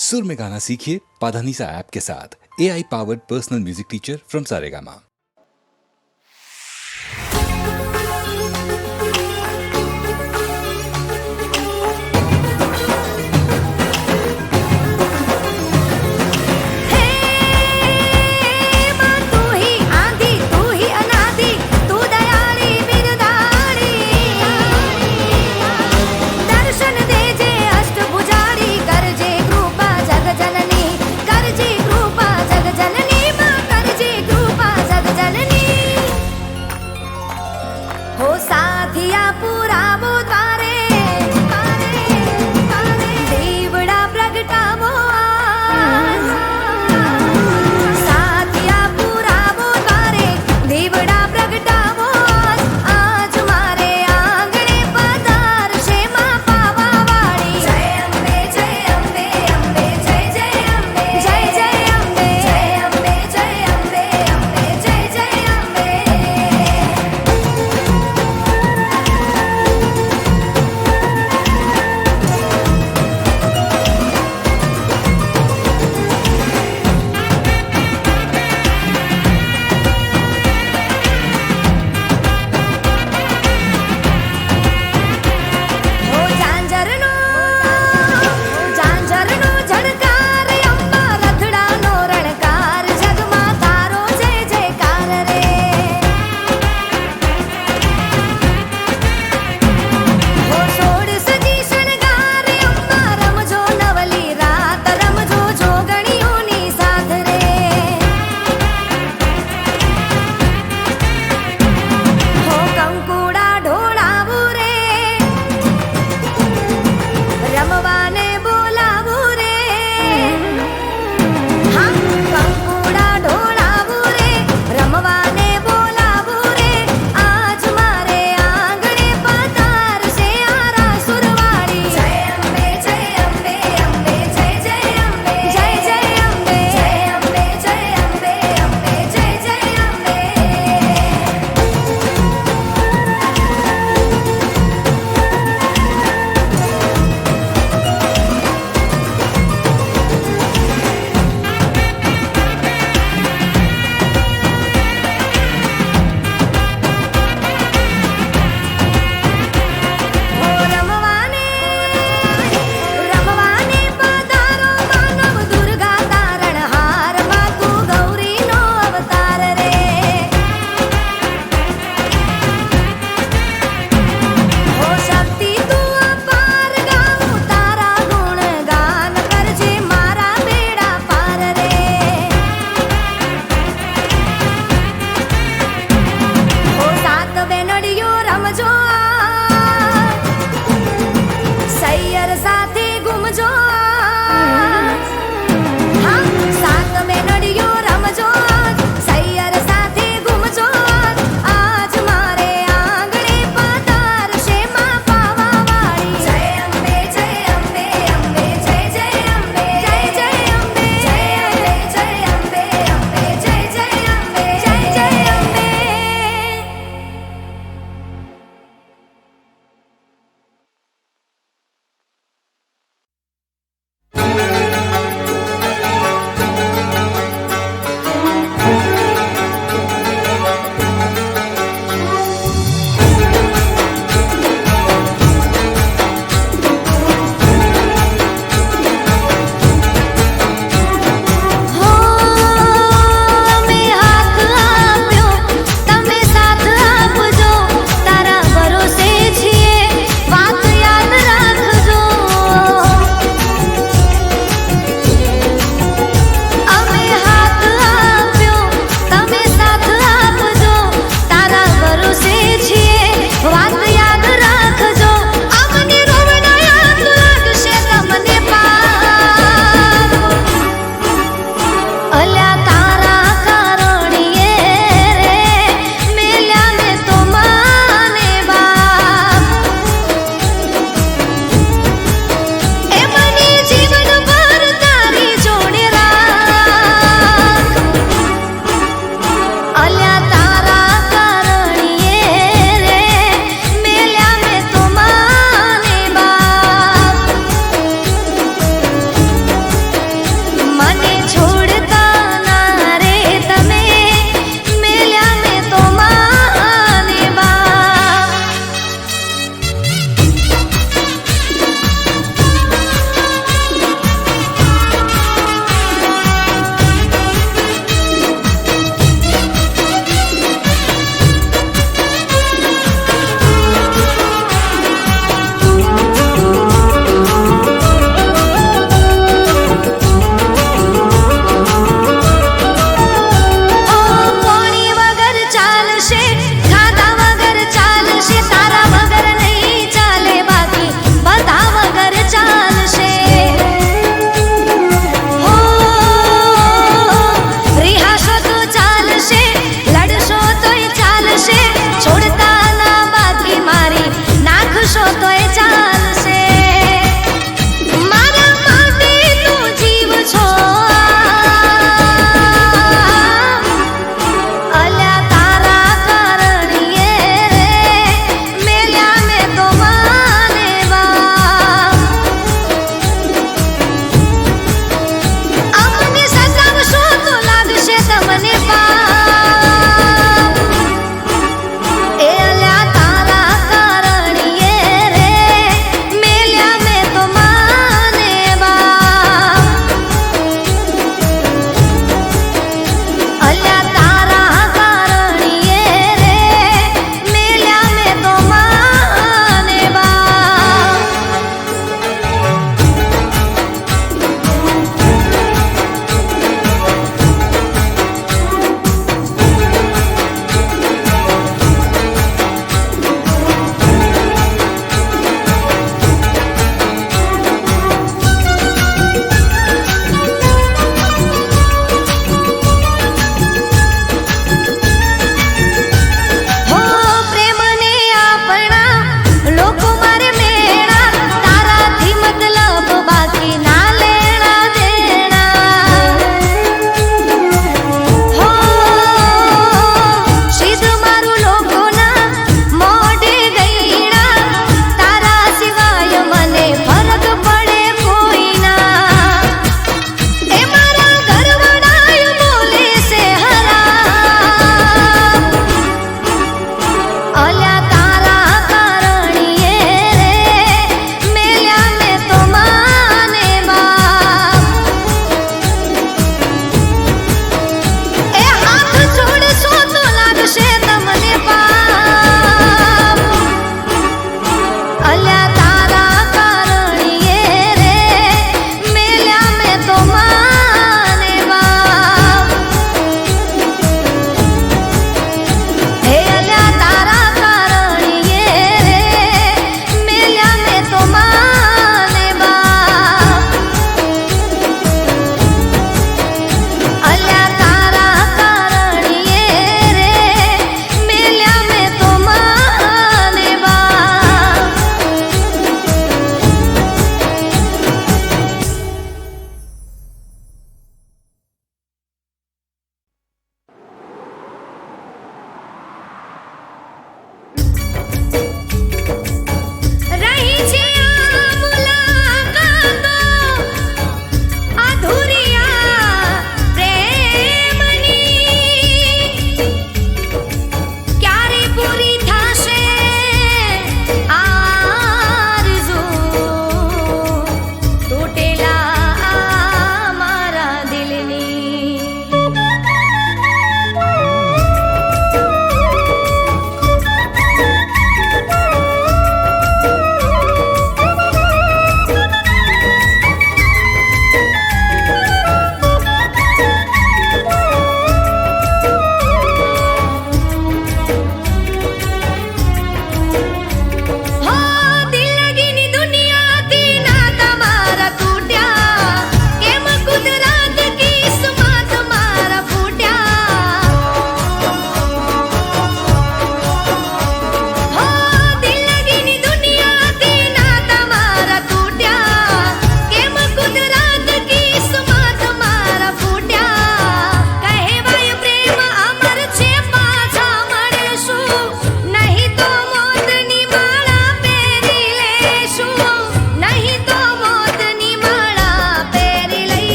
सुर में गाना सीखिए पाधानीसा ऐप के साथ AI powered personal music teacher from Saregama. करजे कृपा जग जननी मां करजे कृपा जग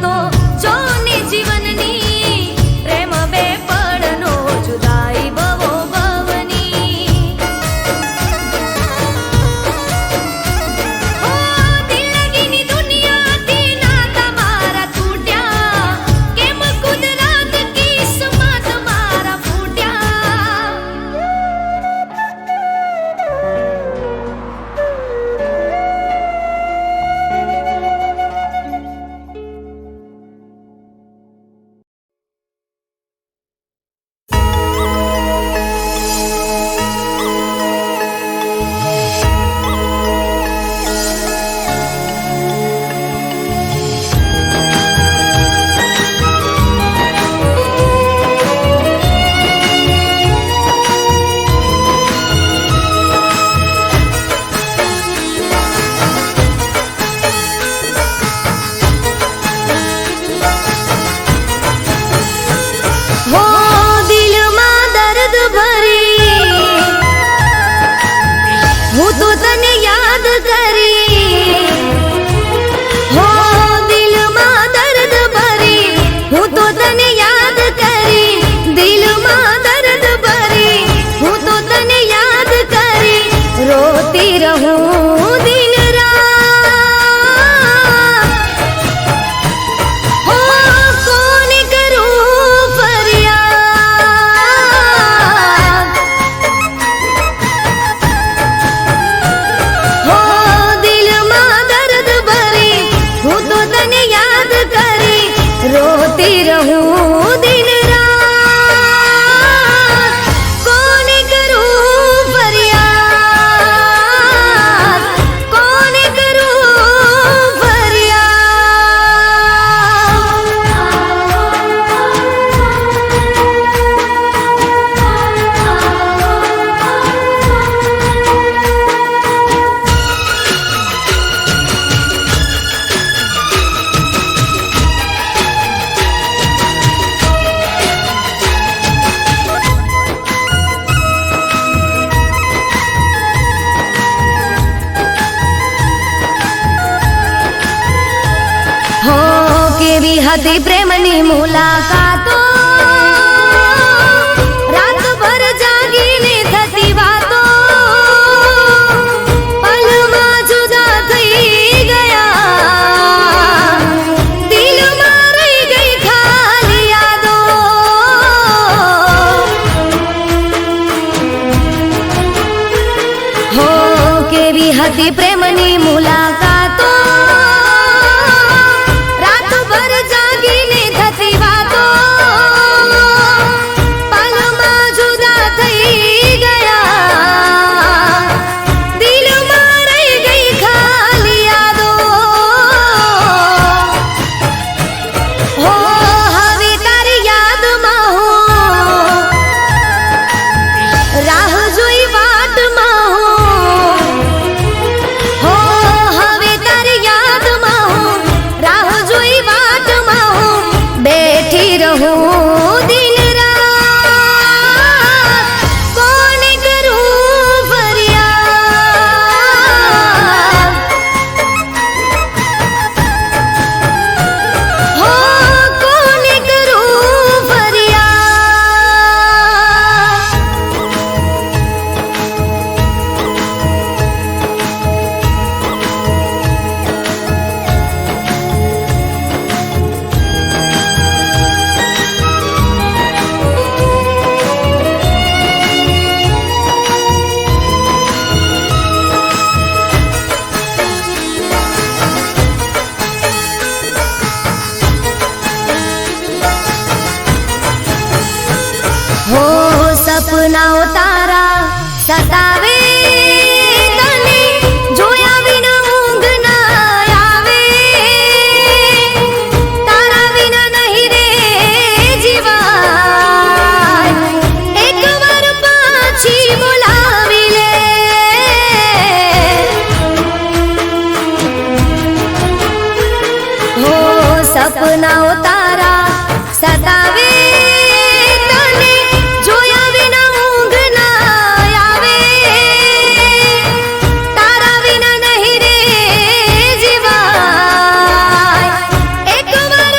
તો જોને જીવનની પ્રેમ બે પડનો જુદાઈ બહુ ભવની ઓ દિલગીની દુનિયાથી નાતા મારા તૂટ્યા કેમ કુદરત કિસ્મત મારા ફૂટ્યા હો દિલમાં દર્દ ભરી હું તો તને યાદ કરી હો દિલમાં દર્દ ભરી હું તો તને યાદ કરી દિલમાં દર્દ ભરી હું તો તને યાદ કરી રોતી રહું દિન રાત હો કોને કરું ફરિયાદ હો દિલમાં દર્દ ભરી હું તો તને યાદ કરી રોતી રહું દિન રાત કોને કરું ફરિયાદ કોને કરું હો કેવી હતી પ્રેમની મુલાકાતો રાતભર જાગીને થતી વાતો પલમાં જુદા થઈ ગયા દિલમાં રહી ગઈ ખાલી યાદો હો કેવી હતી પ્રેમની મુલાકાતો રાતભર જાગીને થતી વાતો પલમાં જુદા થઈ ગયા દિલમાં રહી ગઈ ખાલી યાદો હો હવે તારી યાદમાં હું રાહ જોઈ વાટમાં હું હો હવે તારી યાદમાં હું રાહ જોઈ વાટમાં હું બેઠી રહું દિન રાત કોને કરું ફરિયાદ હો કોને કરું ફરિયાદ હો સપનાઓ તારા સતાવે તને જોયા વિના ઊંઘ ના આવે તારા વિના નહીં રે જીવાય એકવાર પાછી બોલાવી લે હો સપનાઓ તારા સતાવે તને જોયા વિના ઊંઘ ના આવે તારા વિના નહીં રે જીવાય એકવાર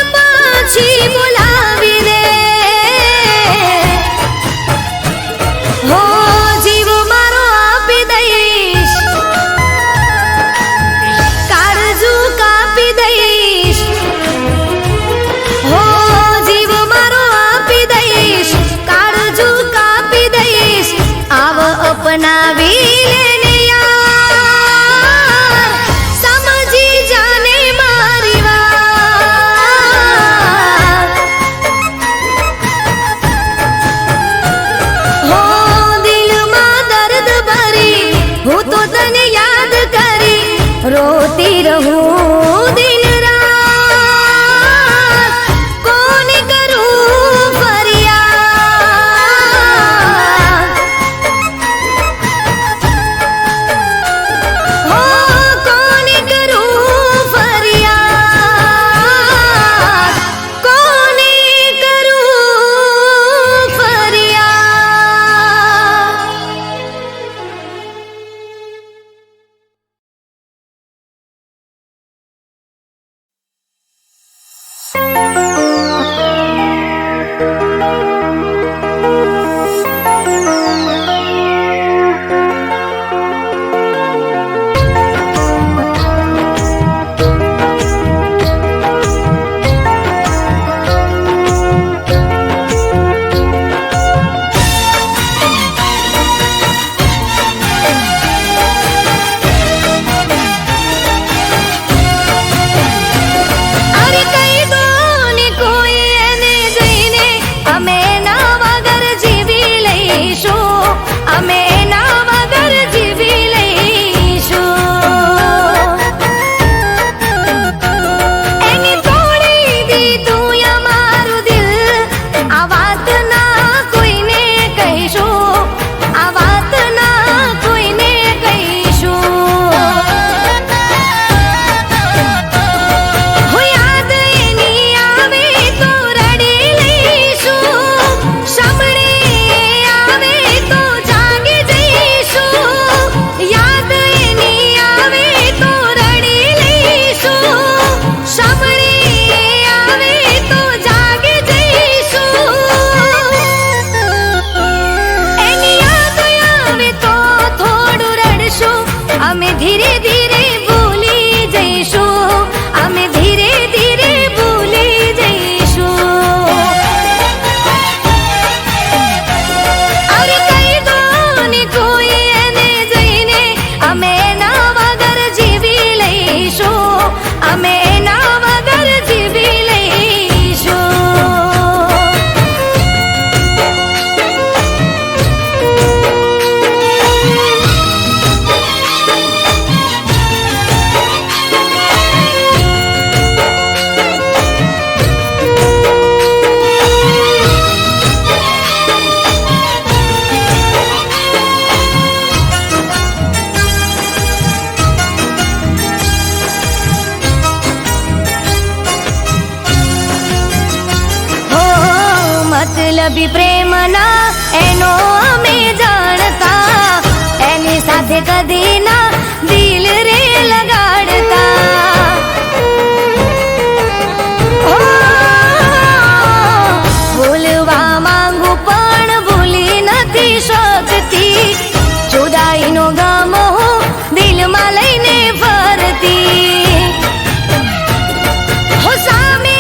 મતલબી પ્રેમના એનો અમે જાણતા, એની સાથે કદી ના દિલ રે લગાડતા. હો, ભૂલવા માંગુ પણ ભૂલી નથી શકતી, જુદાઈનો ગમ હું દિલમાં લઈને ફરતી. હો, સામે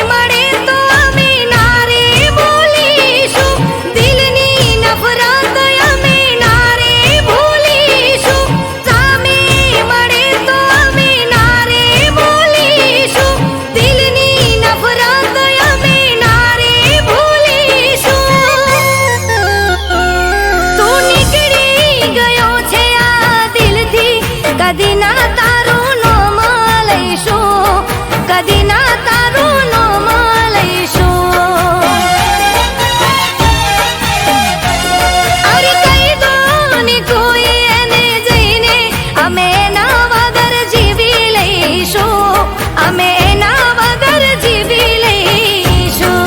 મળે તો અમે ના રે બોલીશું, દિલની નફરત અમે ના રે ભૂલીશું. સામે મળે તો અમે ના રે બોલીશું, દિલની નફરત અમે ના રે ભૂલીશું. તું નીકળી ગયો છે આ દિલથી, કદી ના તારું નામ લઈશું, કદી ના તારું નામ લઈશું. અરે કહી દો ને કોઈ એને જઈને, અમે એના વગર જીવી લઈશું, અમે એના વગર જીવી લઈશું.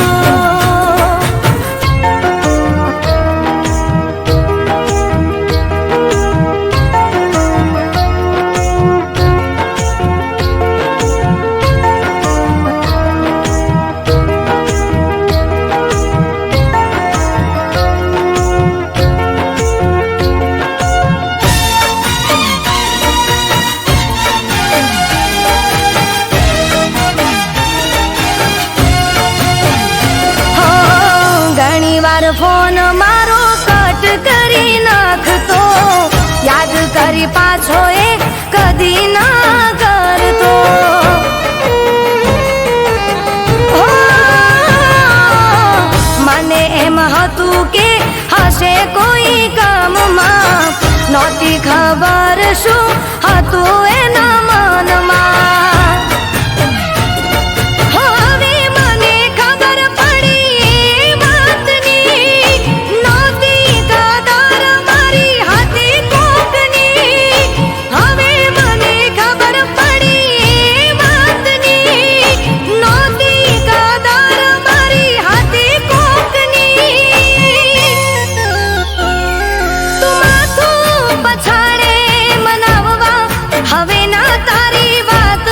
હો, ઘણીવાર ફોન મારો કટ કરી નાખતો, યાદ કરી પાછો એ કદી ના કરતો. હો, મને એમ હતું કે હશે કોઈ કામમાં, નહોતી ખબર શું હતું એના મનમાં. હવે મને ખબર પડી એ વાતની, નહોતી કદર મારી હાથે કોકની. હવે મને ખબર પડી એ વાતની, નહોતી કદર મારી હાથે કોકની. તું માથું પછાડે મનાવવા, હવે ના તારી વાત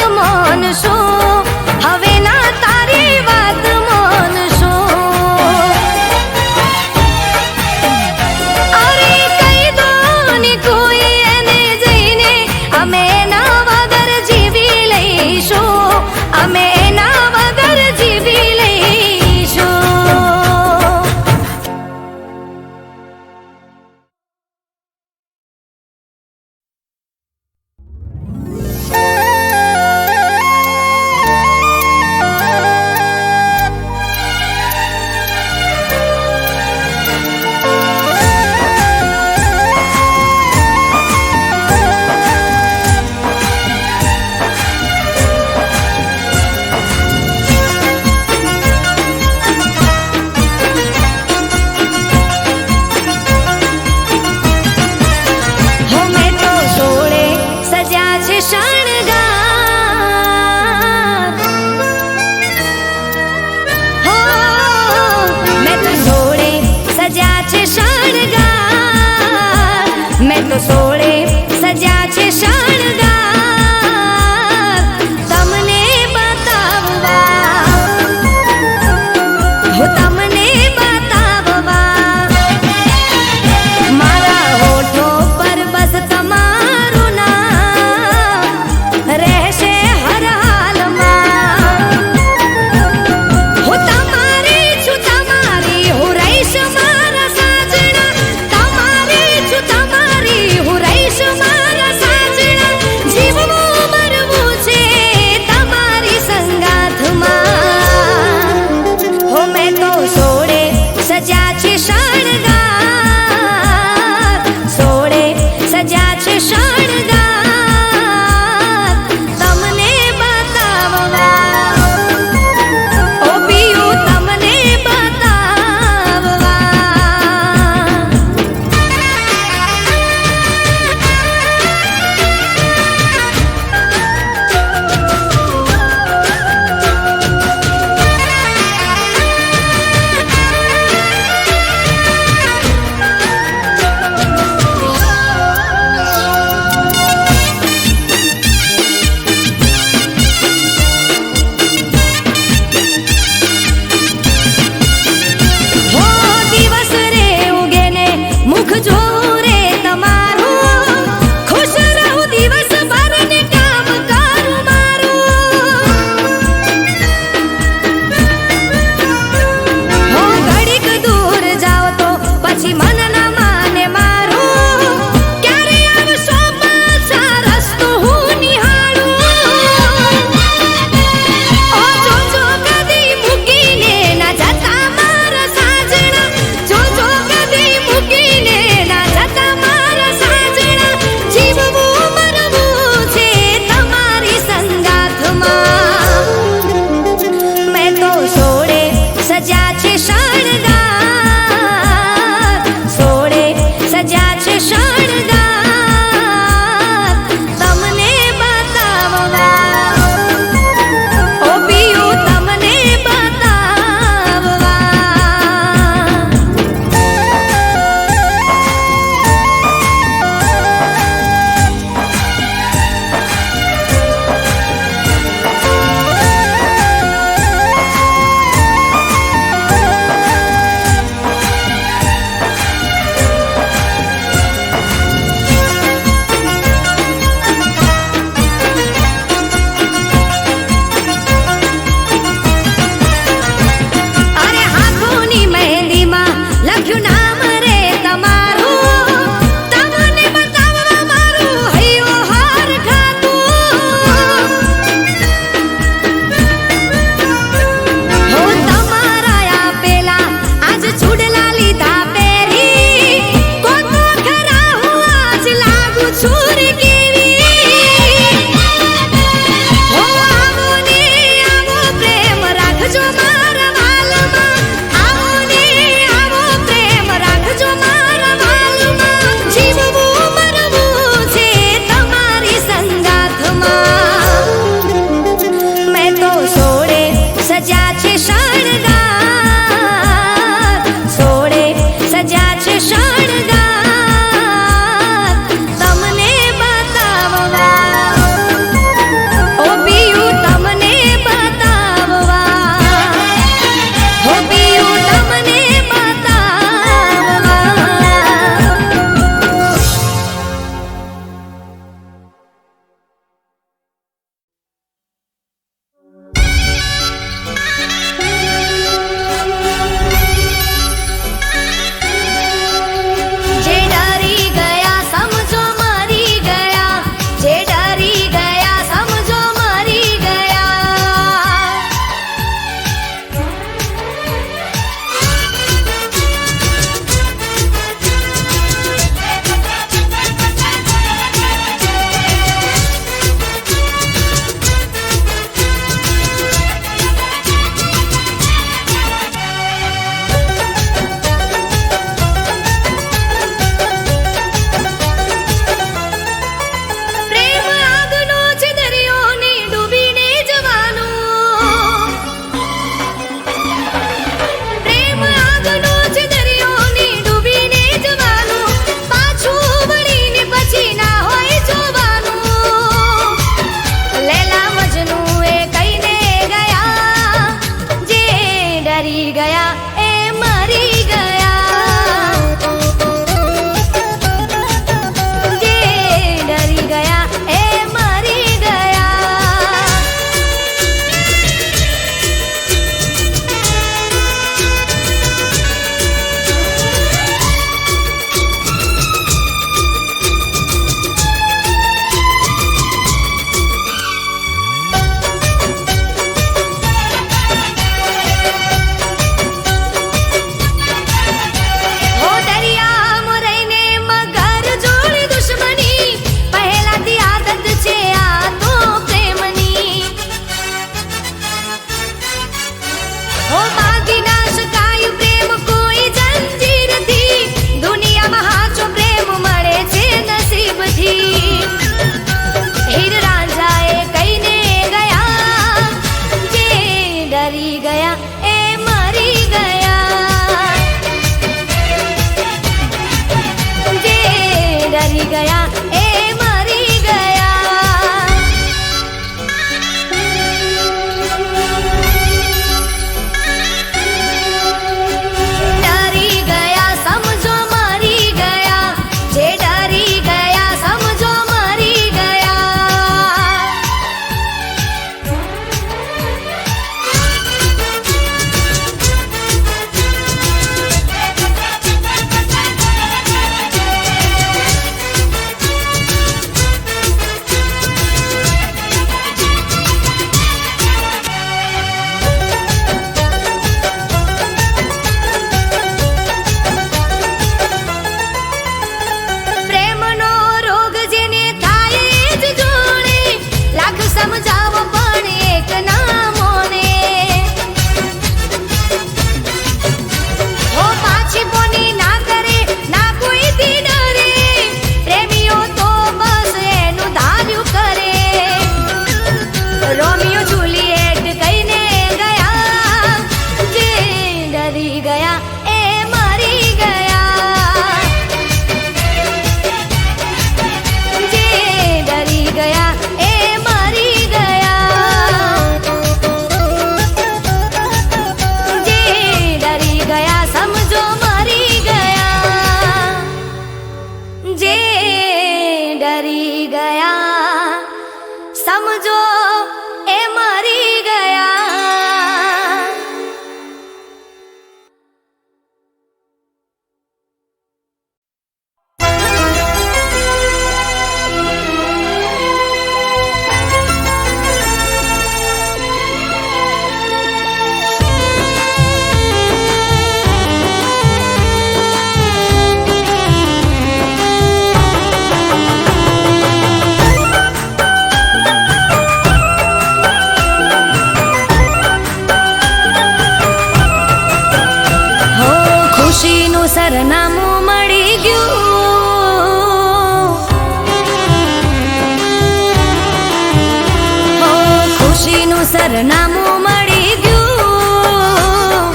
સરનામું મળી ગયું,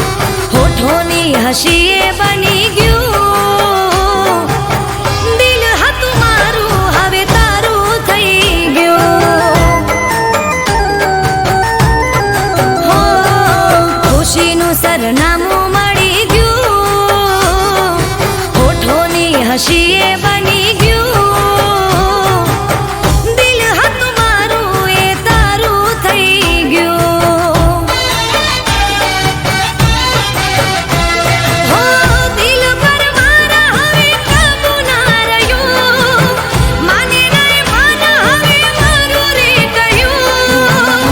હોઠોની હસીએ બની ગયું, દિલ હતું મારું હવે તારું થઈ ગયું. હો ખુશીનું સરનામું મળી ગયું, હોઠોની હસીએ બની ગયું, દિલ હતું મારું એ તારું થઈ ગયું. હો દિલ પર મારા હવે કાબુ ના રહ્યું, માને નહીં માન હવે મારું રે કહ્યું.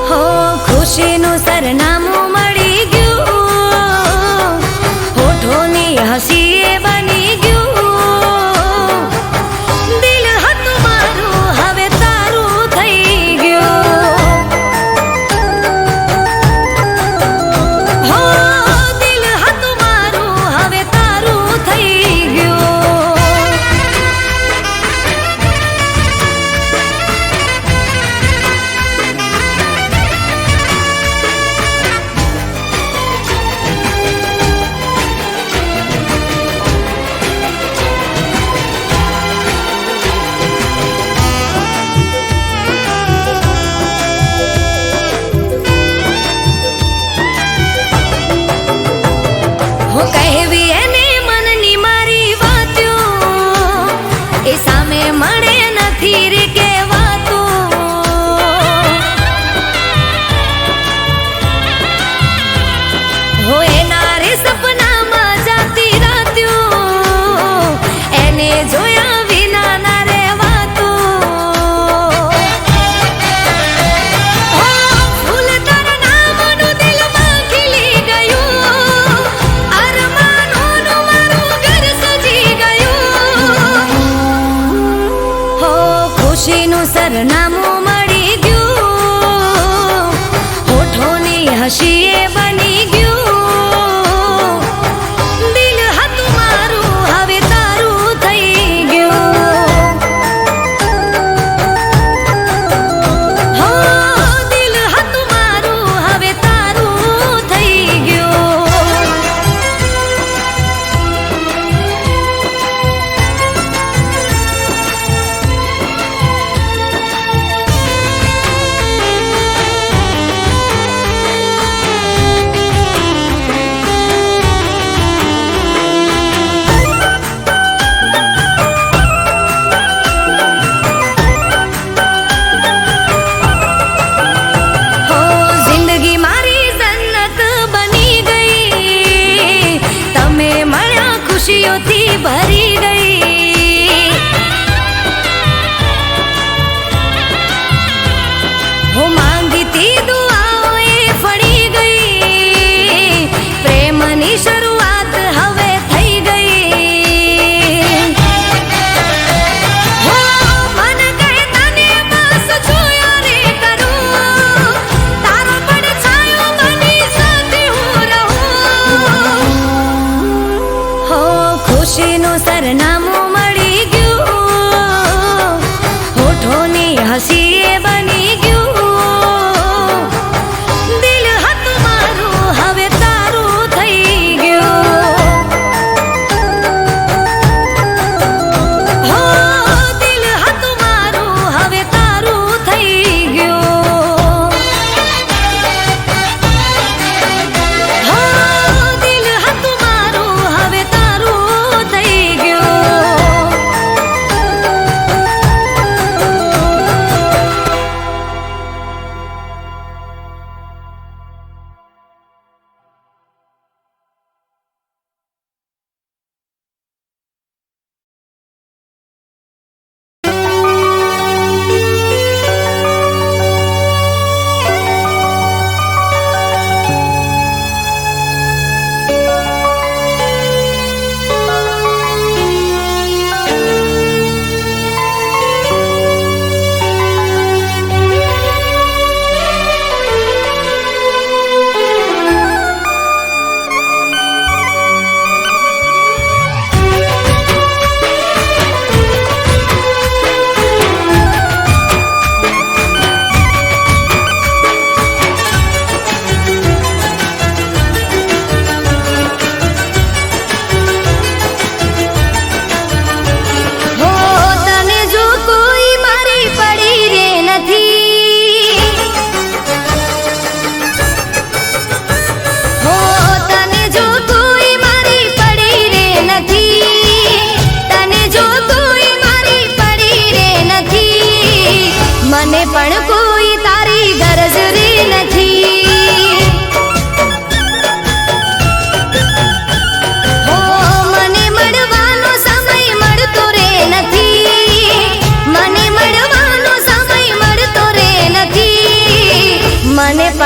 હો ખુશીનું સરનામું મળી ગયું, હોઠોની હસીએ બની ગયું, દિલ હતું મારું હવે તારું થઈ ગયું. હો દિલ હતું મારું હવે તારું થઈ ગયું.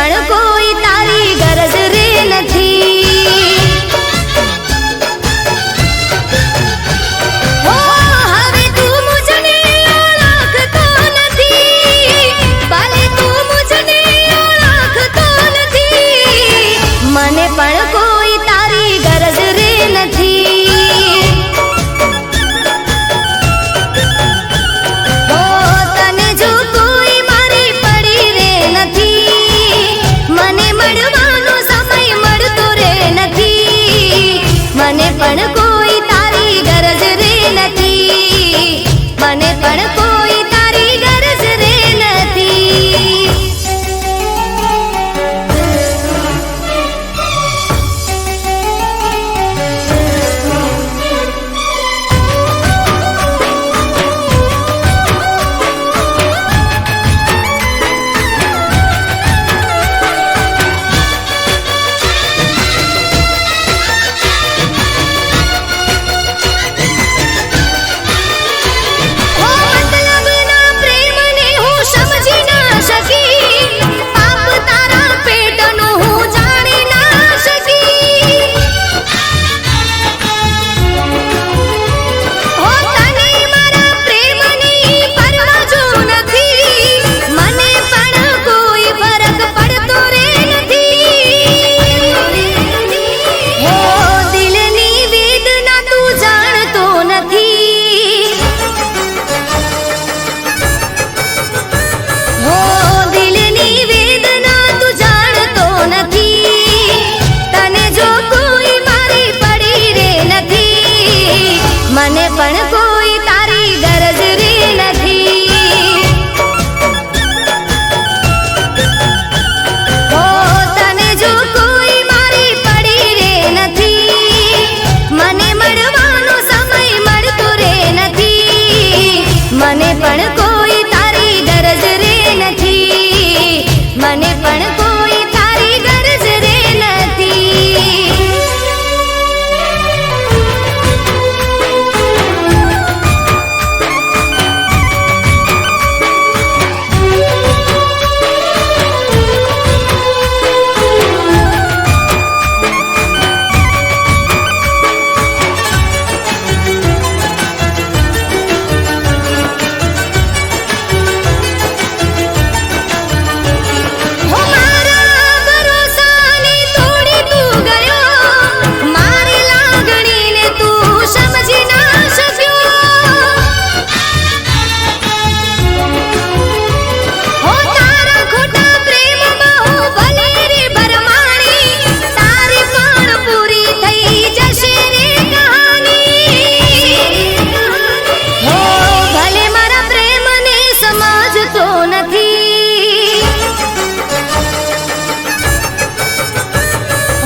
પણ કોઈ તારી ગરજ રે નથી. ઓ હવે તું મુજને ઓળખતો નથી, ભલે તું મુજને ઓળખતો નથી, મને પણ કોઈ તારી ગરજ રે નથી. ઓ તને જો કોઈ મારી પડી રે નથી, મને મળવાનો સમય મળતો રે નથી, મને પણ કોઈ તારી ગરજ રે નથી, મને પણ કોઈ તારી ગરજ રે નથી. ઓ મતલબના પ્રેમને હું સમજી ના શકી, પાપ તારા પેટનું હું જાણી ના શકી. ઓ તને મારા પ્રેમની પરવા જો નથી, મને પણ કોઈ ફરક પડતો રે નથી. ઓ દિલની વેદના તું જાણતો નથી, હો દિલની વેદના તું જાણતો નથી, તને જો કોઈ મારી પડી રે નથી, મને પણ કોઈ તારી ગરજ રે નથી. હો તને જો કોઈ મારી પડી રે નથી, મને મળવાનો સમય મળતો રે નથી, મને પણ કોઈ તારી ગરજ રે નથી, મને પણ કોઈ તારી ગરજ રે નથી. હો મારા ભરોસાને તોડી તું ગયો, મારી લાગણીને તું સમજી ના શક્યો. હો તારા ખોટા પ્રેમમાં હું ભલે રે ભરમાણી, તારી પણ પૂરી થઈ જશે રે કહાની. હો ભલે મારા પ્રેમને સમજતો નથી,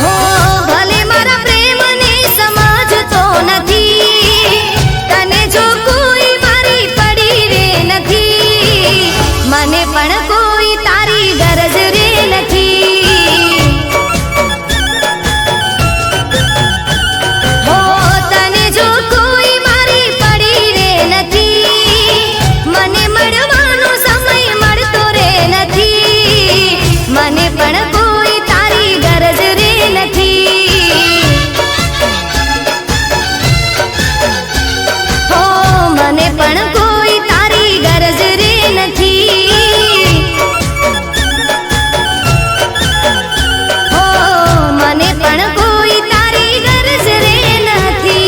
હો ભલે મારા પ્રેમને સમજતો નથી, તને જો કોઈ મારી પડી રે નથી, મને પણ કોઈ તારી ગરજ રે નથી. હો તને જો કોઈ મારી પડી રે નથી, મને મળવાનો સમય મળતો રે નથી, મને પણ કોઈ તારી ગરજ રે નથી. હો મને પણ કોઈ તારી ગરજ રે નથી, હો મને પણ કોઈ તારી ગરજ રે નથી.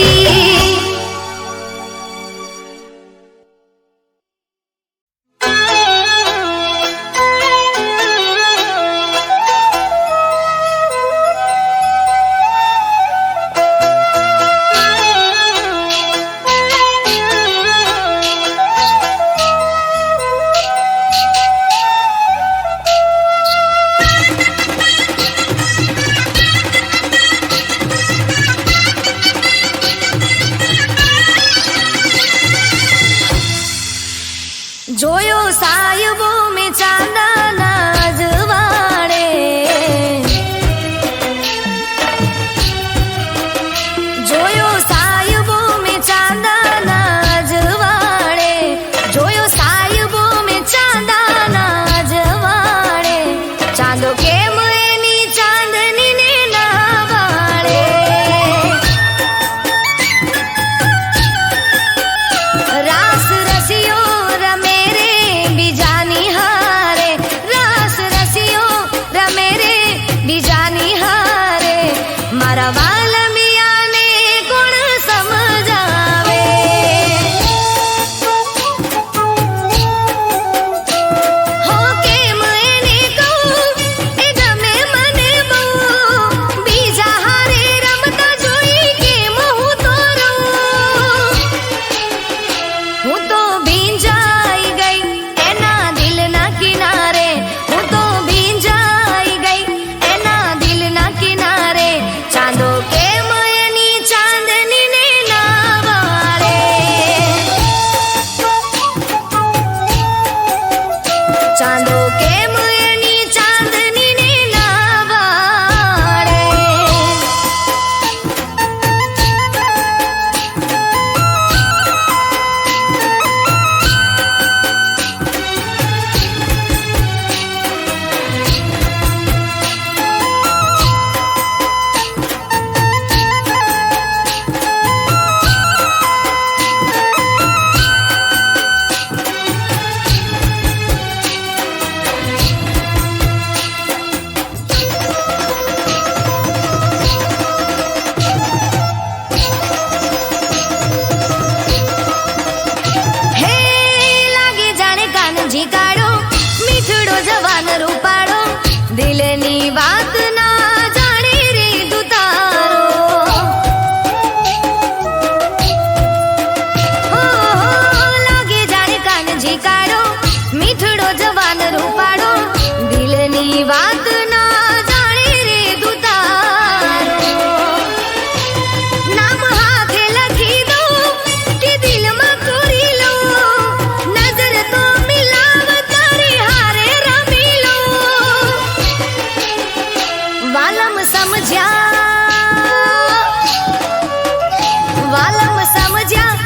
સમજ્યા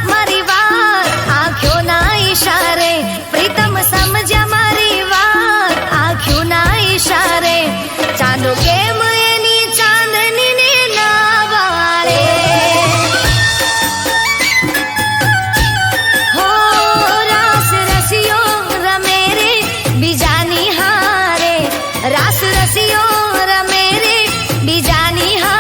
મારી વાત આંખોના ઈશારે, પ્રીતમ સમજ્યા મારી વાત આંખોના ઈશારે. ચાંદો કેમ એની ચાંદનીને ના વાળે, હો રાસ રસિયો રમે રે બીજાની હારે, રાસ રસિયો રમે રે બીજાની હારે.